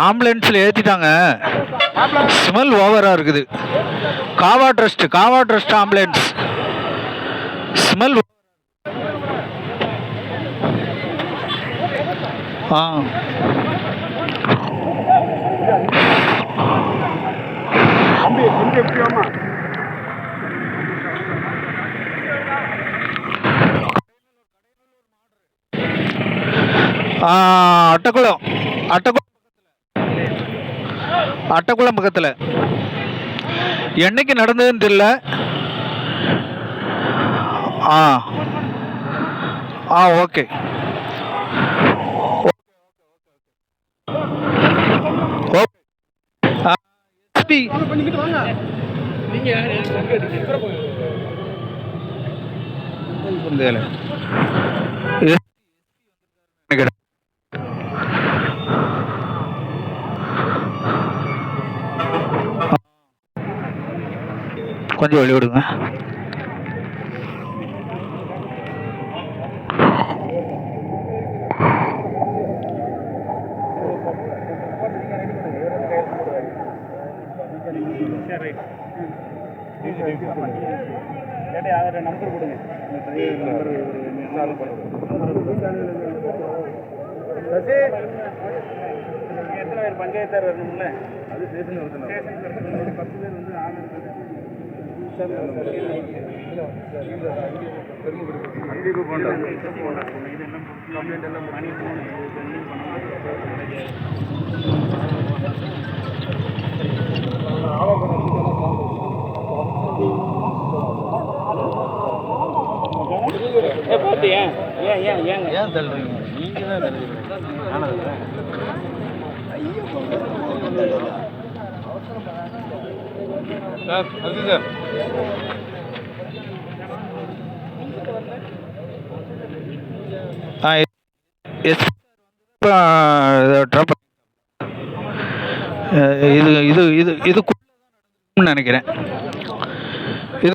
ஆம்புலன்ஸில் ஏற்றிட்டாங்க. ஸ்மெல் ஓவராக இருக்குது. காவா ட்ரஸ்ட் ஆம்புலன்ஸ் ஸ்மெல். அட்டக்குளம் பக்கத்தில் என்னைக்கு நடந்ததுன்னு தெரியல. ஓகே. கொஞ்சம் வழி விடுங்க. நம்பர் கொடுங்க. எத்தனை பேர் பஞ்சாயத்தார் வரணும்ல? அது ஸ்டேஷன் வருது. 10 பேர் வந்து ஏன் தள்ளுறீங்க? நீங்க தான் தள்ளுறீங்க. சார் அது சார் இது நினைக்கிறேன். இது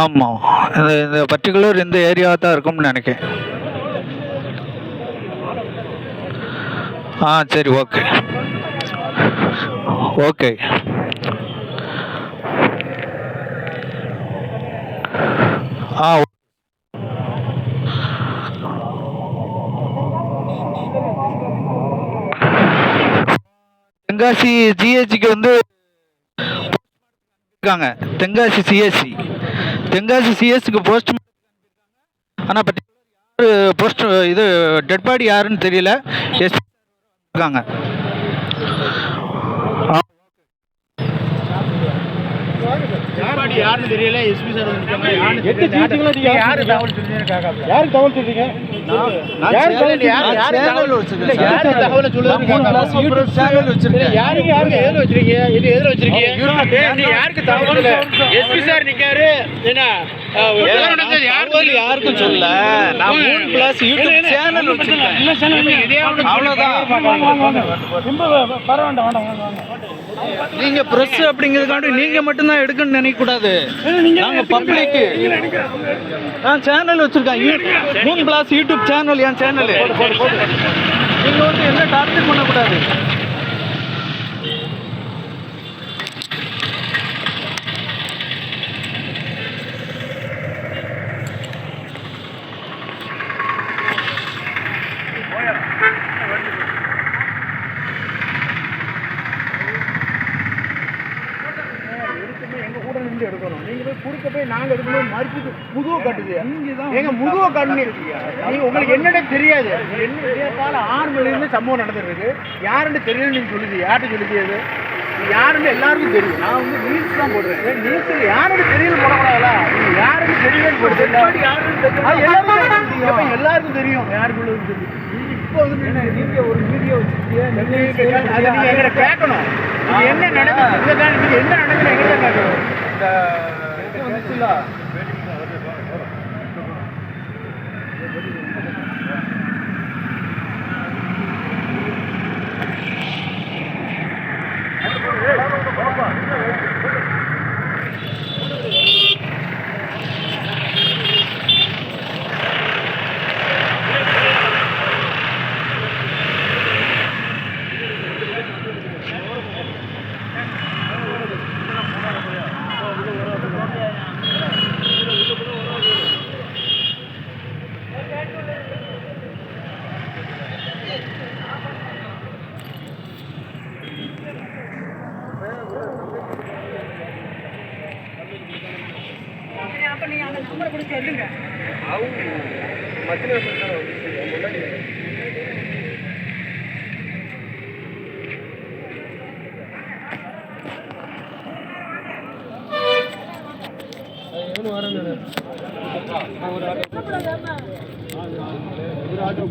ஆமாம், இந்த பர்டிகுலர் இந்த ஏரியாவை தான் இருக்கும்னு நினைக்கிறேன். சரி, ஓகே ஓகே. தென்காசி ஜிஹெச்சுக்கு வந்து இருக்காங்க. தென்காசி சிஎஸ்சிக்கு போஸ்ட். ஆனால் போஸ்ட் இது டெட் பாடி யாருன்னு தெரியல. எஸ்பி இருக்காங்க. யாருன்னு தெரியல. எஸ்பி சார் வந்துட்டாங்க. யாரு தகவல் சொல்றீங்க? யாருக்கு தகவல் சொல்றீங்க? தகவல் சொல்லுங்க. யாருக்கு எதிர வச்சிருக்கீங்க? இது எதிர வச்சிருக்கீங்க? யாருக்கு தகவல்? எஸ்பி சார் நிக்காரு. என்ன யாருக்கும் சொல்ல. நான் 3+ யூடியூப் சேனல் வச்சிருக்கேன். அவ்வளவுதான். நீங்க பிரஸ் அப்படிங்கிறதுக்காண்டி நீங்க மட்டும்தான் எடுக்கணும்னு நினைக்க கூடாது. நாங்க பப்ளிக். நான் சேனல் வச்சிருக்கேன். 3+ யூடியூப் சேனல். என் சேனல். நீங்க வந்து என்ன டார்கெட் பண்ணக்கூடாது. எடுக்கணும். நீங்க போய் குறுக்க போய் நாங்க எடுக்கணும். மறுப்பு முதுவை காட்டுது. எங்க முதுவை காட்டுங்க. நீங்க உங்களுக்கு என்னடே தெரியாது. என்ன கேட்டால 6 மணிலேருந்து சம்பவம் நடந்துருக்கு. யாருன்னு தெரியல. நீங்க சொல்லுது யார்கிட்ட சொல்லுது? யாருன்னு எல்லாருக்கும் தெரியும். நான் வந்து நியூஸ் தான் போடுறேன். நியூஸ்ல யாருன்னு தெரியல போடக்கூடாதா? நீங்க யாருன்னு தெரியலன்னு போடுறது. எல்லாருக்கும் தெரியும் யாருக்குள்ள தெரியும். இப்போ வந்து நீங்க ஒரு வீடியோ வச்சிருக்கீங்க. அதை நீங்க எங்களை கேட்கணும். என்ன நடக்குது? நீங்க என்ன நடக்குது எங்களை கேட்கணும். ஆட்டோ